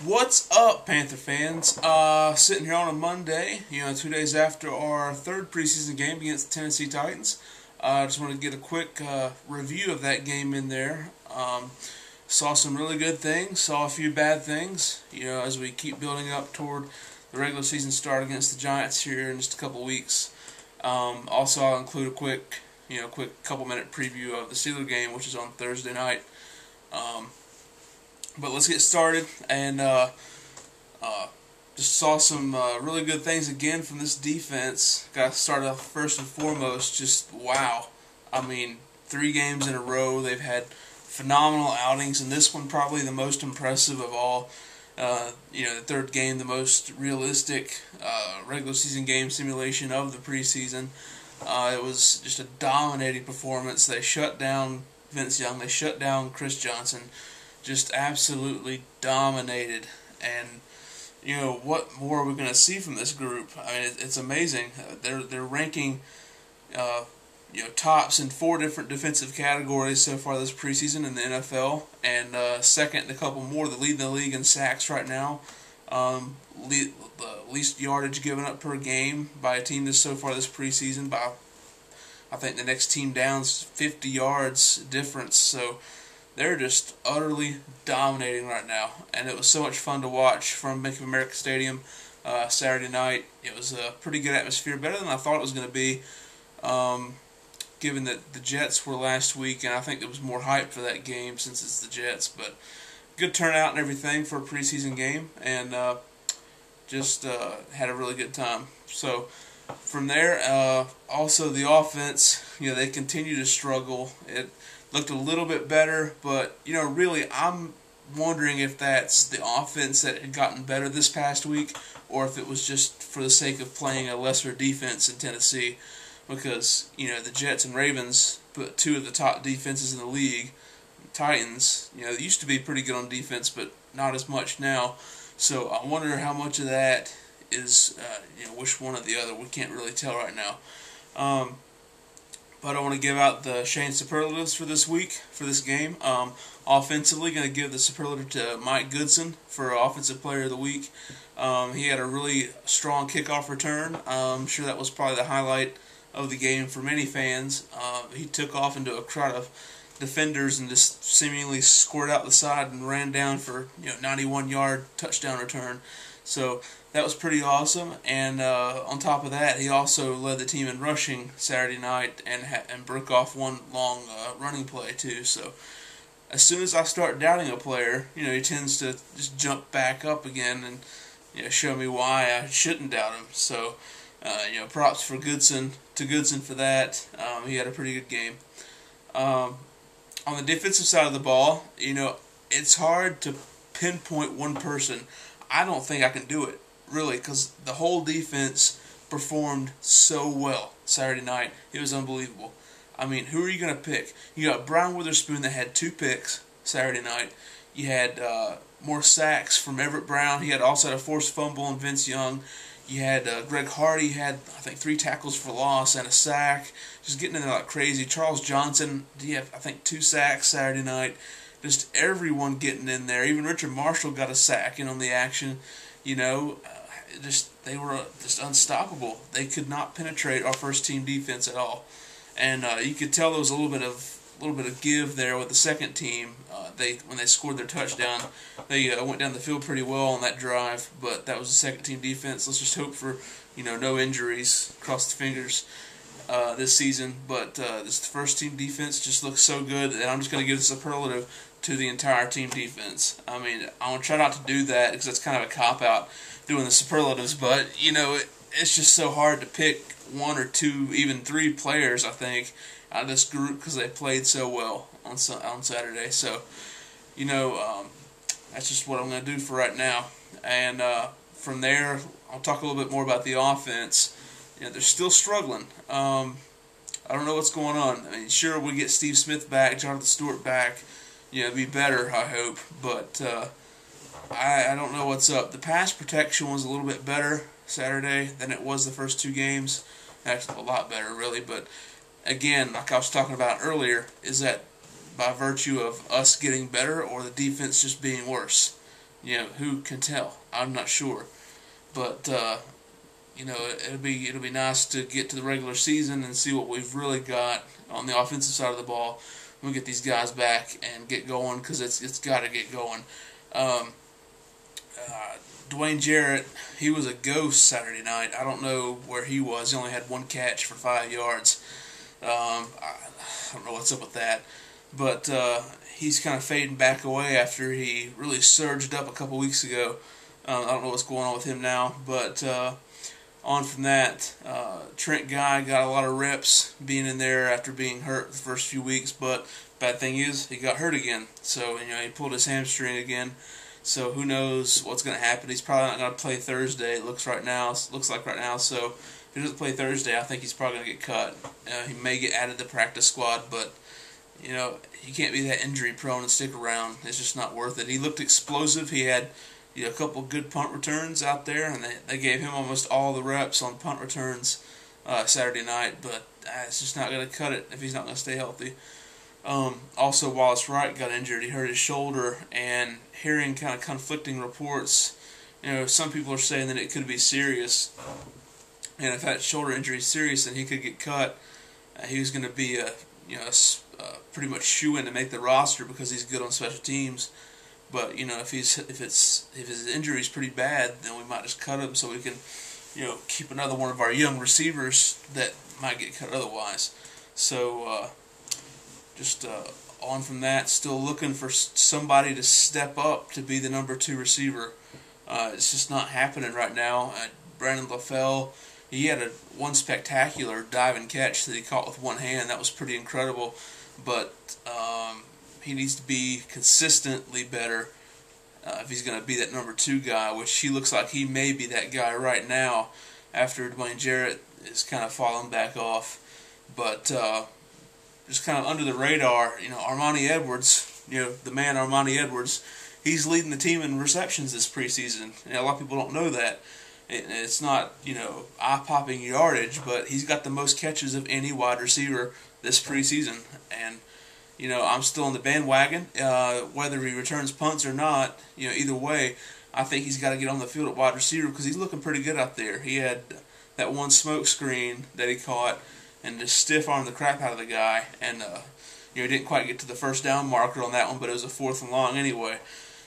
What's up, Panther fans? Sitting here on a Monday, 2 days after our third preseason game against the Tennessee Titans. I just want to get a quick review of that game in there. Saw some really good things, saw a few bad things, as we keep building up toward the regular season start against the Giants here in just a couple weeks. Also, I'll include a quick couple-minute preview of the Steelers game, which is on Thursday night. But let's get started, and just saw some really good things again from this defense. Got to start off first and foremost, just wow. I mean, 3 games in a row, they've had phenomenal outings, and this one probably the most impressive of all. The third game, the most realistic regular season game simulation of the preseason. It was just a dominating performance. They shut down Vince Young. They shut down Chris Johnson. Just absolutely dominated. And what more are we going to see from this group? I mean, it's amazing. They're ranking tops in 4 different defensive categories so far this preseason in the NFL, and second in a couple more. They're leading the league in sacks right now. The least yardage given up per game by a team so far this preseason. By I think the next team down's 50 yards difference. So they're just utterly dominating right now, and it was so much fun to watch from Bank of America Stadium Saturday night. It was a pretty good atmosphere, better than I thought it was going to be, given that the Jets were last week, and I think there was more hype for that game since it's the Jets. But good turnout and everything for a preseason game, and just had a really good time. So from there, also the offense, they continue to struggle. It looked a little bit better, but really I'm wondering if that's the offense that had gotten better this past week, or if it was just for the sake of playing a lesser defense in Tennessee, because the Jets and Ravens put 2 of the top defenses in the league. Titans, they used to be pretty good on defense, but not as much now. So I wonder how much of that is which one or the other. We can't really tell right now. But I want to give out the Shane superlatives for this week, for this game. Offensively, going to give the superlative to Mike Goodson for Offensive Player of the Week. He had a really strong kickoff return. I'm sure that was probably the highlight of the game for many fans. He took off into a crowd of defenders and just seemingly scored out the side and ran down for 91-yard touchdown return. So that was pretty awesome, and on top of that, he also led the team in rushing Saturday night and broke off one long running play too. So as soon as I start doubting a player, he tends to just jump back up again and show me why I shouldn't doubt him. So props for Goodson for that. He had a pretty good game. On the defensive side of the ball, it's hard to pinpoint one person. I don't think I can do it, really, because the whole defense performed so well Saturday night. It was unbelievable. I mean, who are you going to pick? You got Brian Witherspoon that had 2 picks Saturday night. You had more sacks from Everett Brown. He also had a forced fumble on Vince Young. You had Greg Hardy had, I think, 3 tackles for loss and a sack. Just getting in there like crazy. Charles Johnson, he had, I think, 2 sacks Saturday night. Just everyone getting in there. Even Richard Marshall got a sack in on the action. They were just unstoppable. They could not penetrate our first team defense at all. And you could tell there was a little bit of give there with the second team. When they scored their touchdown, they went down the field pretty well on that drive. But that was the second team defense. Let's just hope for no injuries. Cross the fingers this season. But this first team defense just looks so good, and I'm just going to give the superlative to the entire team defense. I mean, I want to try not to do that because that's kind of a cop-out doing the superlatives, but it's just so hard to pick 1 or 2, even 3 players, I think, out of this group because they played so well on Saturday. So that's just what I'm going to do for right now. And from there, I'll talk a little bit more about the offense. They're still struggling. I don't know what's going on. I mean, sure, we get Steve Smith back, Jonathan Stewart back. It'd be better, I hope. But I don't know what's up. The pass protection was a little bit better Saturday than it was the first 2 games. Actually, a lot better, really. But again, like I was talking about earlier, is that by virtue of us getting better or the defense just being worse? who can tell? I'm not sure, but it'll be nice to get to the regular season and see what we've really got on the offensive side of the ball. We'll get these guys back and get going, because it's got to get going. Dwayne Jarrett, he was a ghost Saturday night. I don't know where he was. He only had one catch for 5 yards. I don't know what's up with that. But he's kind of fading back away after he really surged up a couple weeks ago. I don't know what's going on with him now. But on from that, Trent Guy got a lot of reps being in there after being hurt the first few weeks. But bad thing is, he got hurt again. So, he pulled his hamstring again. So who knows what's going to happen. He's probably not going to play Thursday, it looks like right now. So if he doesn't play Thursday, I think he's probably going to get cut. He may get added to the practice squad, but you can't be that injury prone and stick around. It's just not worth it. He looked explosive. He had a couple good punt returns out there, and they gave him almost all the reps on punt returns Saturday night, but it's just not going to cut it if he's not going to stay healthy. Also, Wallace Wright got injured. He hurt his shoulder, and hearing kind of conflicting reports, some people are saying that it could be serious, and if that shoulder injury is serious, then he could get cut. He was going to be pretty much shoo-in to make the roster because he's good on special teams. But if his injury is pretty bad, then we might just cut him so we can keep another one of our young receivers that might get cut otherwise. So on from that, still looking for somebody to step up to be the number 2 receiver. It's just not happening right now. Brandon LaFell, he had one spectacular dive and catch that he caught with one hand. That was pretty incredible. But he needs to be consistently better if he's going to be that number 2 guy, which he looks like he may be that guy right now after Dwayne Jarrett is kind of falling back off. But just kind of under the radar, Armani Edwards, the man Armani Edwards, he's leading the team in receptions this preseason. A lot of people don't know that. It's not, eye-popping yardage, but he's got the most catches of any wide receiver this preseason. And, I'm still on the bandwagon. Whether he returns punts or not, either way, I think he's got to get on the field at wide receiver because he's looking pretty good out there. He had that one smoke screen that he caught and just stiff-armed the crap out of the guy. And, he didn't quite get to the first down marker on that one, but it was a 4th and long anyway.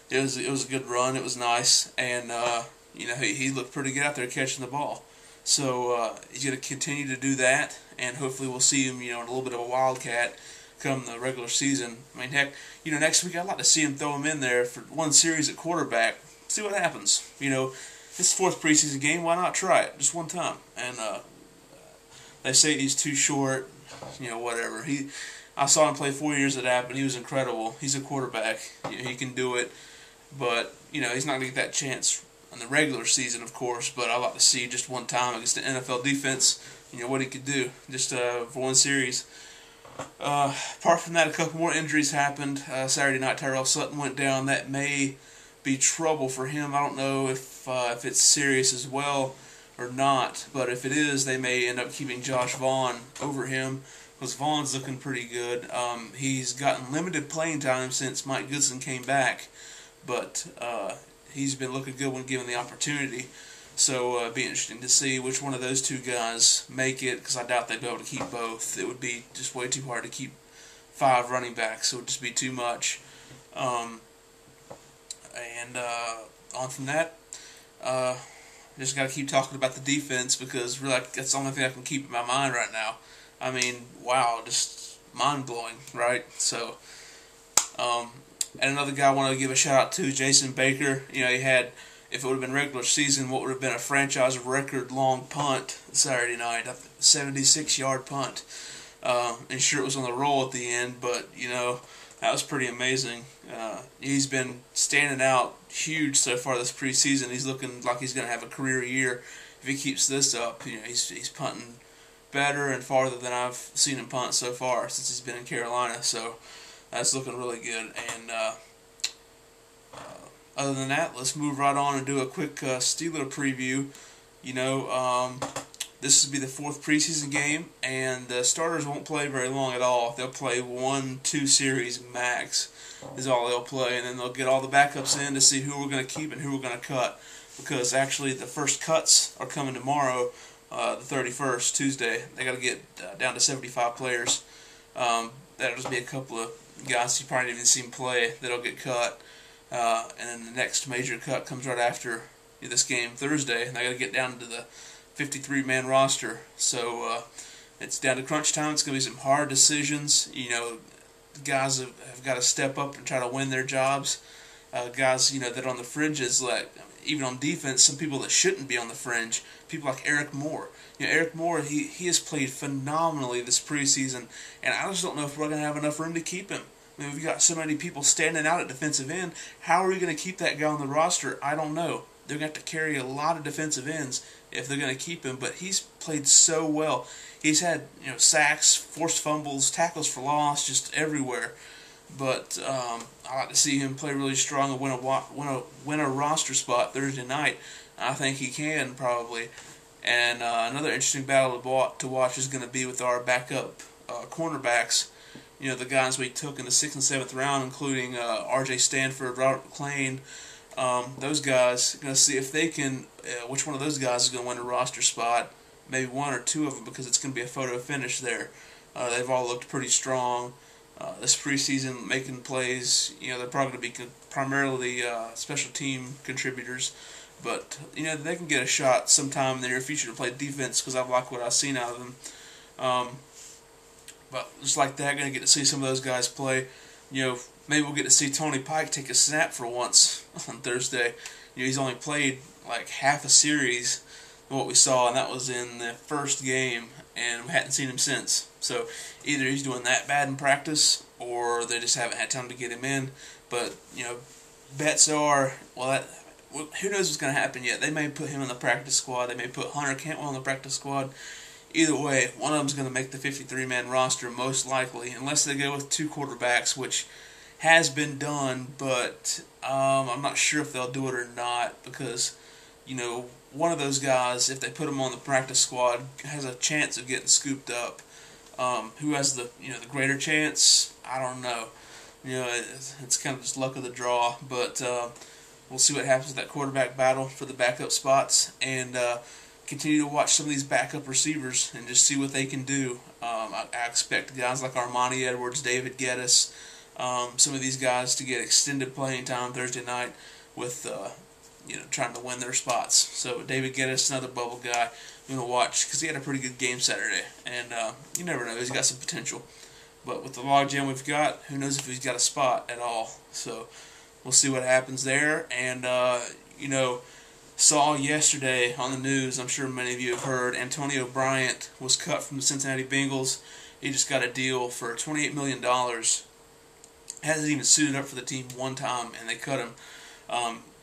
It was a good run. It was nice. And, he looked pretty good out there catching the ball. So he's going to continue to do that, and hopefully we'll see him, in a little bit of a wildcat come the regular season. I mean, heck, next week I'd like to see him throw him in there for one series at quarterback, see what happens. This 4th preseason game, why not try it just one time? And they say he's too short, whatever. I saw him play 4 years at App, and he was incredible. He's a quarterback. He can do it, but he's not going to get that chance in the regular season, of course, but I'd like to see just one time against the NFL defense, what he could do, just for one series. Apart from that, a couple more injuries happened. Saturday night, Tyrell Sutton went down. That may be trouble for him. I don't know if it's serious as well or not, but if it is, they may end up keeping Josh Vaughn over him, because Vaughn's looking pretty good. He's gotten limited playing time since Mike Goodson came back, but he's been looking good when given the opportunity. So it'd be interesting to see which one of those 2 guys make it, because I doubt they'd be able to keep both. It would be just way too hard to keep 5 running backs, so it would just be too much. On from that, just got to keep talking about the defense, because really that's the only thing I can keep in my mind right now. I mean, wow, just mind-blowing, right? So, and another guy I want to give a shout-out to, Jason Baker. He had, if it would have been regular season, what would have been a franchise record long punt Saturday night, a 76-yard punt. And sure, it was on the roll at the end, but, that was pretty amazing. He's been standing out huge so far this preseason. He's looking like he's going to have a career year. If he keeps this up, he's punting better and farther than I've seen him punt so far since he's been in Carolina. So that's looking really good. And other than that, let's move right on and do a quick Steeler preview. This will be the fourth preseason game, and the starters won't play very long at all. They'll play 1-2 series max is all they'll play, and then they'll get all the backups in to see who we're going to keep and who we're going to cut. Because actually the first cuts are coming tomorrow, the 31st, Tuesday. They got to get down to 75 players. That'll just be a couple of guys you probably haven't even seen play that'll get cut. And then the next major cut comes right after this game Thursday, and they got to get down to the 53-man roster. So it's down to crunch time. It's going to be some hard decisions. You know, guys have got to step up and try to win their jobs. Guys, you know, that are on the fringes, like even on defense, some people that shouldn't be on the fringe. People like Eric Moore. You know, Eric Moore, he has played phenomenally this preseason, and I just don't know if we're going to have enough room to keep him. I mean, we've got so many people standing out at defensive end. How are we going to keep that guy on the roster? I don't know. They're going to have to carry a lot of defensive ends if they're going to keep him, but he's played so well. He's had, you know, sacks, forced fumbles, tackles for loss, just everywhere. But I like to see him play really strong and win a roster spot Thursday night. I think he can probably. And another interesting battle to watch is going to be with our backup cornerbacks. You know, the guys we took in the 6th and 7th round, including R.J. Stanford, Robert McClain. Those guys, going to see if they can, which one of those guys is going to win a roster spot. Maybe one or two of them, because it's going to be a photo finish there. They've all looked pretty strong this preseason, making plays. You know, they're probably going to be primarily special team contributors. But, you know, they can get a shot sometime in the near future to play defense, because I like what I've seen out of them. But just like that, going to get to see some of those guys play. You know, maybe we'll get to see Tony Pike take a snap for once on Thursday. You know, he's only played like half a series of what we saw, and that was in the first game, and we hadn't seen him since. So either he's doing that bad in practice, or they just haven't had time to get him in. But, you know, bets are, well, who knows what's going to happen yet. They may put him in the practice squad. They may put Hunter Cantwell in the practice squad. Either way, one of them's going to make the 53-man roster most likely, unless they go with two quarterbacks, which has been done, but I'm not sure if they'll do it or not, because, you know, one of those guys, if they put him on the practice squad, has a chance of getting scooped up. Who has the greater chance? I don't know. You know, it's kind of just luck of the draw, but we'll see what happens with that quarterback battle for the backup spots, and continue to watch some of these backup receivers and just see what they can do. I expect guys like Armani Edwards, David Geddes, some of these guys to get extended playing time Thursday night with trying to win their spots. So David Geddes, another bubble guy, I'm going to watch because he had a pretty good game Saturday, and you never know, he's got some potential. But with the logjam we've got, who knows if he's got a spot at all. So we'll see what happens there. And saw yesterday on the news, I'm sure many of you have heard, Antonio Bryant was cut from the Cincinnati Bengals. He just got a deal for $28 million. Hasn't even suited up for the team one time, and they cut him.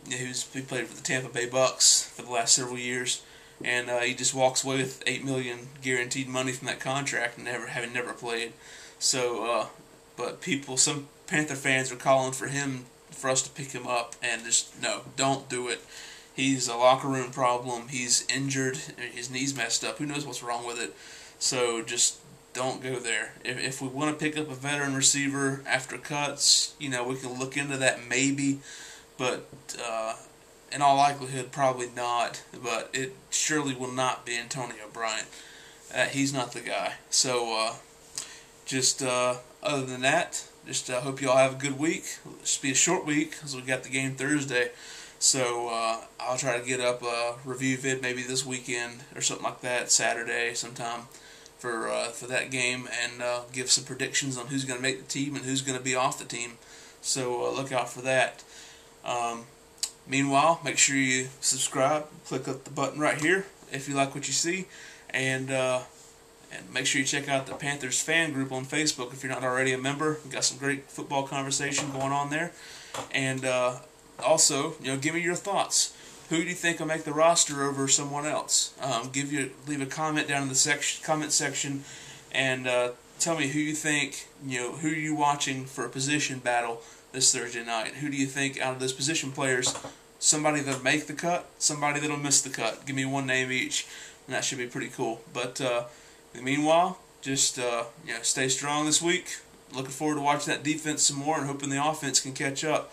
He played for the Tampa Bay Bucks for the last several years, and he just walks away with $8 million guaranteed money from that contract, and having never played. So, but some Panther fans are calling for us to pick him up, and just no, don't do it. He's a locker room problem. He's injured. His knee's messed up. Who knows what's wrong with it? So just don't go there. If we want to pick up a veteran receiver after cuts, we can look into that maybe. But in all likelihood, probably not. But it surely will not be Antonio Bryant. He's not the guy. So other than that, hope you all have a good week. It'll just be a short week because we got the game Thursday. So I'll try to get up a review vid maybe this weekend or something like that, Saturday sometime for that game, and give some predictions on who's going to make the team and who's going to be off the team. So look out for that. Meanwhile, make sure you subscribe, click up the button right here if you like what you see, and make sure you check out the Panthers fan group on Facebook if you're not already a member. We've got some great football conversation going on there, and also, give me your thoughts. Who do you think will make the roster over someone else? Leave a comment down in the comment section, and tell me who you think. Who are you watching for a position battle this Thursday night? Who do you think out of those position players, somebody that'll make the cut, somebody that'll miss the cut? Give me one name each. and that should be pretty cool. But meanwhile, just stay strong this week. Looking forward to watching that defense some more and hoping the offense can catch up.